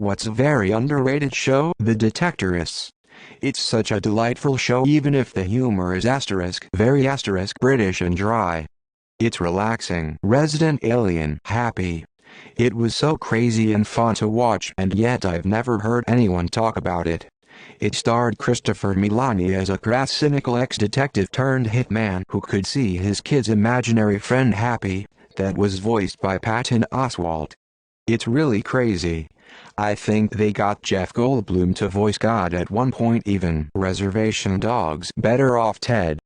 What's a very underrated show? The Detectorists. It's such a delightful show even if the humor is very British and dry. It's relaxing. Resident Alien. Happy. It was so crazy and fun to watch, and yet I've never heard anyone talk about it. It starred Christopher Milani as a crass cynical ex-detective turned hitman who could see his kid's imaginary friend Happy, that was voiced by Patton Oswalt. It's really crazy. I think they got Jeff Goldblum to voice God at one point even. Reservation Dogs. Better Off Ted.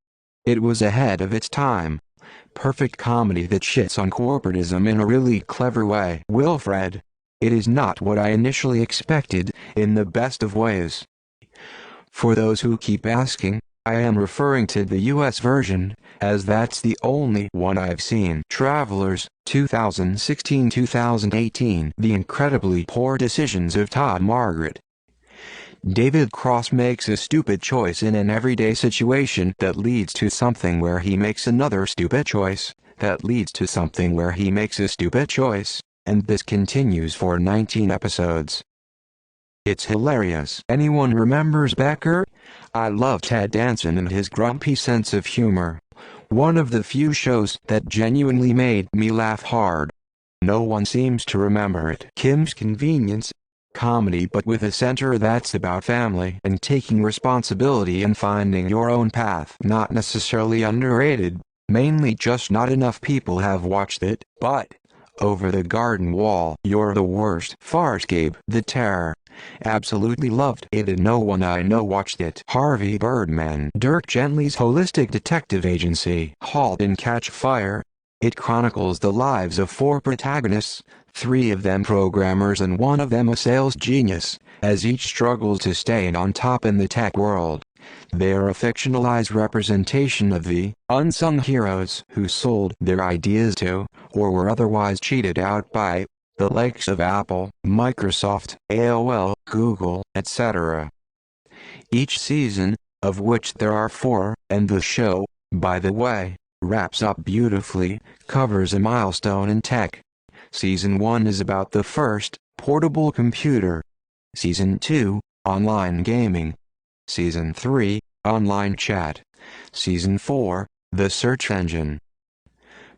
It was ahead of its time. Perfect comedy that shits on corporatism in a really clever way. Wilfred. It is not what I initially expected, in the best of ways. For those who keep asking, I am referring to the US version, as that's the only one I've seen. Travelers, 2016-2018. The incredibly poor decisions of Todd Margaret. David Cross makes a stupid choice in an everyday situation that leads to something where he makes another stupid choice, that leads to something where he makes a stupid choice, and this continues for 19 episodes. It's hilarious. Anyone remembers Becker? I love Ted Danson and his grumpy sense of humor. One of the few shows that genuinely made me laugh hard. No one seems to remember it. Kim's Convenience. Comedy but with a center that's about family and taking responsibility and finding your own path. Not necessarily underrated, mainly just not enough people have watched it, but Over the Garden Wall. You're the Worst. Farscape. The Terror. Absolutely loved it and no one I know watched it. Harvey Birdman. Dirk Gently's holistic detective agency. Halt and Catch Fire. It chronicles the lives of 4 protagonists, 3 of them programmers and 1 of them a sales genius, as each struggles to stay on top in the tech world. They are a fictionalized representation of the unsung heroes who sold their ideas to, or were otherwise cheated out by, the likes of Apple, Microsoft, AOL, Google, etc. Each season, of which there are 4, and the show, by the way, wraps up beautifully, covers a milestone in tech. Season 1 is about the first portable computer. Season 2, online gaming. Season 3, online chat. Season 4, the search engine.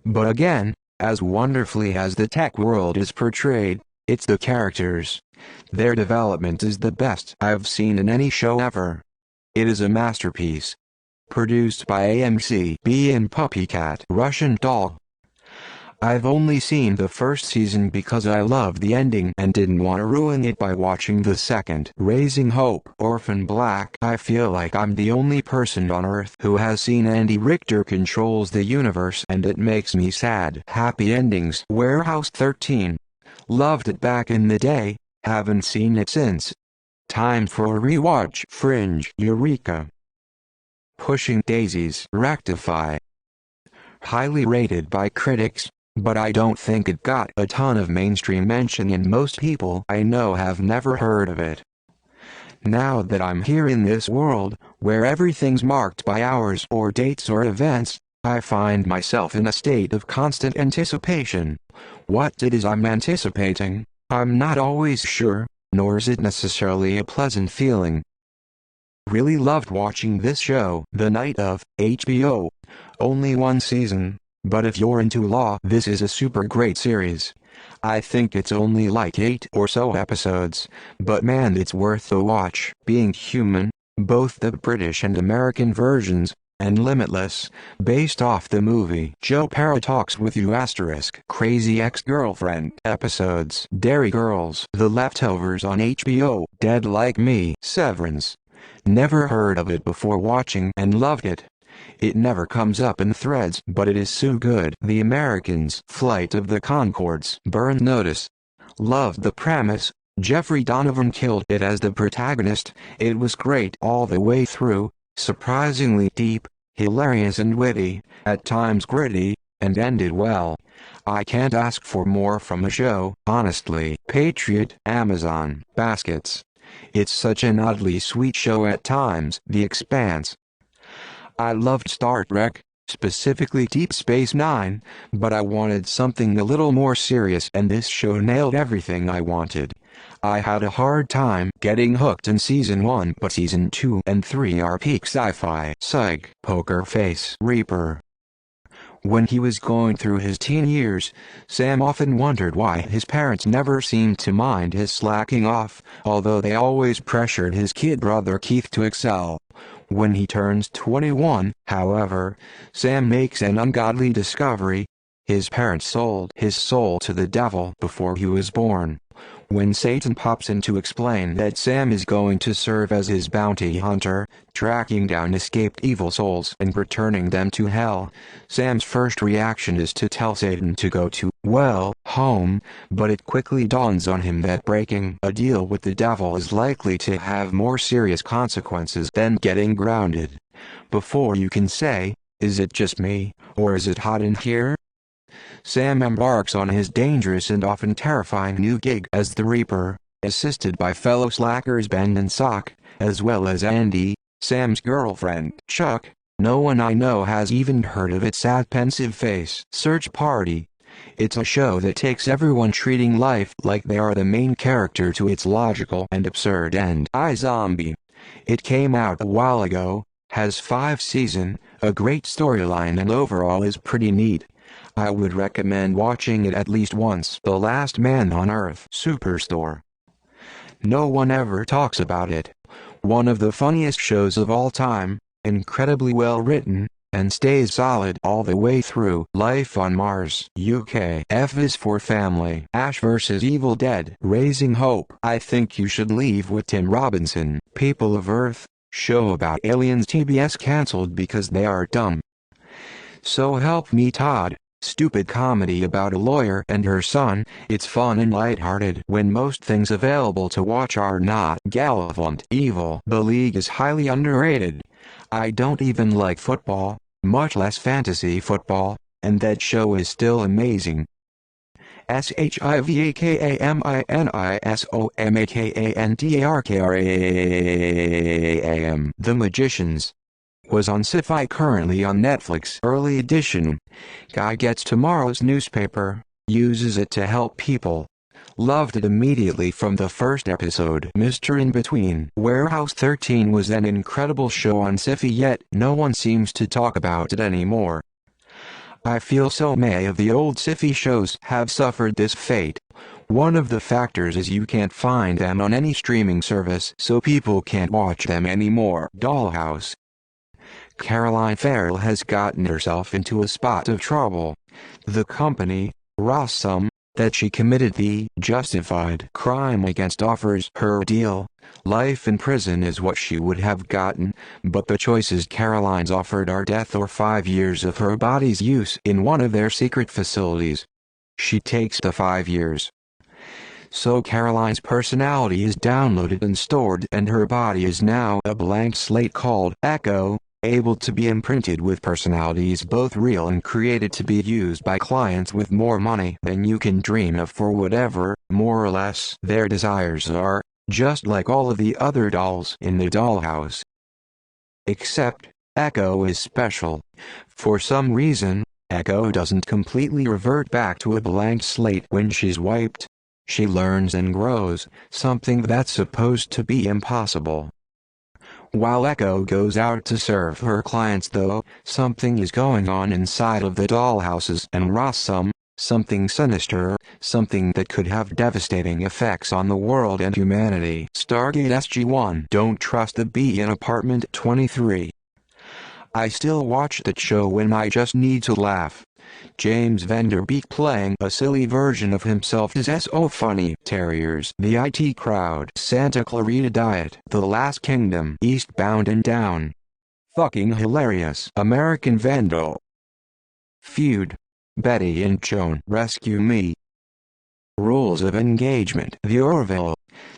But again, as wonderfully as the tech world is portrayed, it's the characters. Their development is the best I've seen in any show ever. It is a masterpiece. Produced by AMC. B and Puppycat. Russian Doll. I've only seen the first season because I loved the ending and didn't want to ruin it by watching the second. Raising Hope. Orphan Black. I feel like I'm the only person on earth who has seen Andy Richter Controls the Universe and it makes me sad. Happy Endings. Warehouse 13. Loved it back in the day, haven't seen it since. Time for a rewatch. Fringe. Eureka. Pushing Daisies. Rectify. Highly rated by critics, but I don't think it got a ton of mainstream mention and most people I know have never heard of it. Now that I'm here in this world, where everything's marked by hours or dates or events, I find myself in a state of constant anticipation. What it is I'm anticipating, I'm not always sure, nor is it necessarily a pleasant feeling. Really loved watching this show. The Night of, HBO. Only 1 season, but if you're into law, this is a super great series. I think it's only like 8 or so episodes, but man it's worth the watch. Being Human, both the British and American versions, and Limitless, based off the movie. Joe Pera Talks with You *. Crazy Ex-Girlfriend episodes. Derry Girls. The Leftovers on HBO. Dead Like Me. Severance. Never heard of it before watching and loved it. It never comes up in threads, but it is so good. The Americans. Flight of the Conchords. Burn Notice. Loved the premise. Jeffrey Donovan killed it as the protagonist. It was great all the way through, surprisingly deep, hilarious and witty, at times gritty, and ended well. I can't ask for more from a show, honestly. Patriot. Amazon. Baskets. It's such an oddly sweet show at times. The Expanse. I loved Star Trek, specifically Deep Space Nine, but I wanted something a little more serious and this show nailed everything I wanted. I had a hard time getting hooked in season 1, but season 2 and 3 are peak sci-fi. Psych. Poker Face. Reaper. When he was going through his teen years, Sam often wondered why his parents never seemed to mind his slacking off, although they always pressured his kid brother Keith to excel. When he turns 21, however, Sam makes an ungodly discovery. His parents sold his soul to the devil before he was born. When Satan pops in to explain that Sam is going to serve as his bounty hunter, tracking down escaped evil souls and returning them to hell, Sam's first reaction is to tell Satan to go to, well, home, but it quickly dawns on him that breaking a deal with the devil is likely to have more serious consequences than getting grounded. Before you can say, is it just me, or is it hot in here? Sam embarks on his dangerous and often terrifying new gig as the Reaper, assisted by fellow slackers Ben and Sock, as well as Andy, Sam's girlfriend. Chuck. No one I know has even heard of its sad pensive face. Search Party. It's a show that takes everyone treating life like they are the main character to its logical and absurd end. iZombie. It came out a while ago, has 5 seasons, a great storyline and overall is pretty neat. I would recommend watching it at least once. The Last Man on Earth. Superstore. No one ever talks about it. One of the funniest shows of all time, incredibly well written, and stays solid all the way through. Life on Mars. UK. F is for Family. Ash vs. Evil Dead. Raising Hope. I Think You Should Leave with Tim Robinson. People of Earth. Show about aliens. TBS cancelled because they are dumb. So Help Me Todd. Stupid comedy about a lawyer and her son. It's fun and lighthearted when most things available to watch are not. Gallivant. Evil. The League is highly underrated. I don't even like football, much less fantasy football, and that show is still amazing. SHIVAKAMINISOMAKANTARKRAAM. The Magicians. Was on Sci-Fi, currently on Netflix. Early edition. Guy gets tomorrow's newspaper, uses it to help people. Loved it immediately from the first episode. Mr. In Between. Warehouse 13 was an incredible show on Sci-Fi, yet no one seems to talk about it anymore. I feel so many of the old Sci-Fi shows have suffered this fate. One of the factors is you can't find them on any streaming service, so people can't watch them anymore. Dollhouse. Caroline Farrell has gotten herself into a spot of trouble. The company, Rossum, that she committed the justified crime against offers her a deal. Life in prison is what she would have gotten, but the choices Caroline's offered are death or 5 years of her body's use in one of their secret facilities. She takes the 5 years. So Caroline's personality is downloaded and stored, and her body is now a blank slate called Echo, able to be imprinted with personalities both real and created to be used by clients with more money than you can dream of for whatever, more or less, their desires are, just like all of the other dolls in the dollhouse. Except, Echo is special. For some reason, Echo doesn't completely revert back to a blank slate when she's wiped. She learns and grows, something that's supposed to be impossible. While Echo goes out to serve her clients, though, something is going on inside of the dollhouses and Rossum, something sinister, something that could have devastating effects on the world and humanity. Stargate SG-1. Don't trust the bee in Apartment 23. I still watch that show when I just need to laugh. James Van Der Beek playing a silly version of himself is so funny. Terriers. The IT Crowd. Santa Clarita Diet. The Last Kingdom. Eastbound and Down. Fucking hilarious. American Vandal. Feud. Betty and Joan. Rescue Me. Rules of Engagement. The Orville.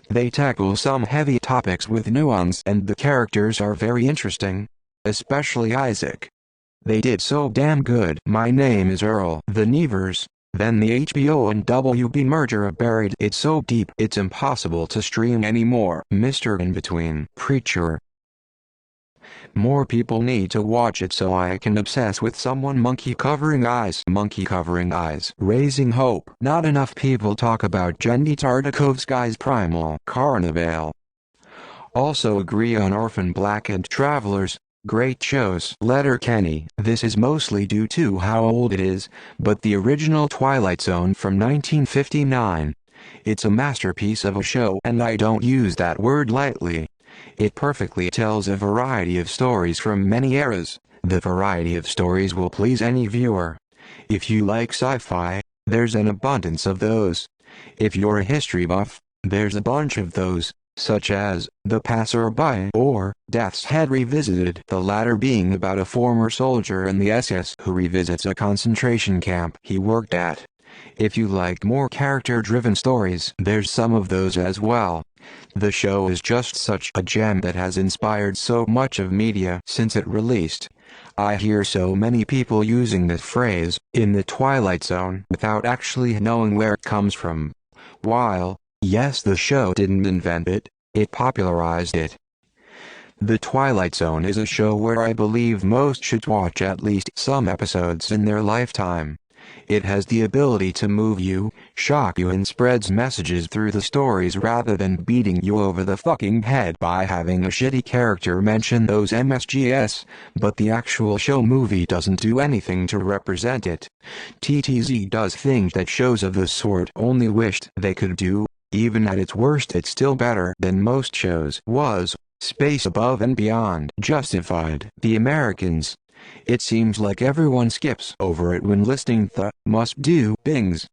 They tackle some heavy topics with nuance, and the characters are very interesting, especially Isaac. They did so damn good. My Name is Earl. The Nevers. Then the HBO and WB merger buried it so deep it's impossible to stream anymore. Mr. In Between. Preacher. More people need to watch it so I can obsess with someone. Monkey covering eyes. Monkey covering eyes. Raising hope. Not enough people talk about Jenny Tartakovsky's Primal Carnival. Also agree on Orphan Black and Travelers. Great shows. Letterkenny. This is mostly due to how old it is, but the original Twilight Zone from 1959. It's a masterpiece of a show, and I don't use that word lightly. It perfectly tells a variety of stories from many eras. The variety of stories will please any viewer. If you like sci-fi, there's an abundance of those. If you're a history buff, there's a bunch of those, such as The Passerby or Death's Head Revisited, the latter being about a former soldier in the SS who revisits a concentration camp he worked at. If you like more character-driven stories, there's some of those as well. The show is just such a gem that has inspired so much of media since it released. I hear so many people using this phrase, "in the Twilight Zone," without actually knowing where it comes from. While, yes, the show didn't invent it, it popularized it. The Twilight Zone is a show where I believe most should watch at least some episodes in their lifetime. It has the ability to move you, shock you, and spreads messages through the stories rather than beating you over the fucking head by having a shitty character mention those MSGs, but the actual show movie doesn't do anything to represent it. TTZ does things that shows of the sort only wished they could do. Even at its worst, it's still better than most shows. Was Space Above and Beyond justified? The Americans. It seems like everyone skips over it when listing the must-do things.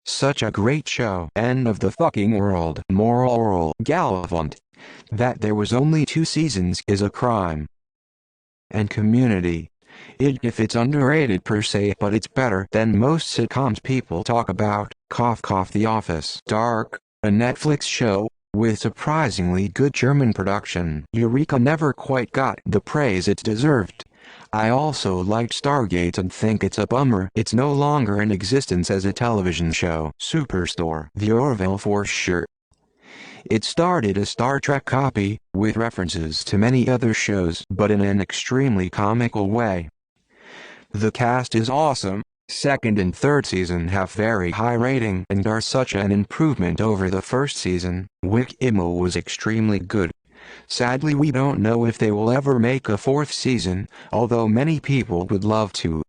Such a great show. End of the fucking world. Moral Gallivant. That there was only 2 seasons is a crime. And Community. If it's underrated per se, but it's better than most sitcoms people talk about. Cough cough. The Office. Dark, a Netflix show with surprisingly good German production. Eureka never quite got the praise it deserved. I also liked Stargate and think it's a bummer it's no longer in existence as a television show. Superstore. The Orville for sure. It started a Star Trek copy, with references to many other shows, but in an extremely comical way. The cast is awesome. Second and third season have very high rating and are such an improvement over the first season. Wick Immel was extremely good. Sadly, we don't know if they will ever make a 4th season, although many people would love to.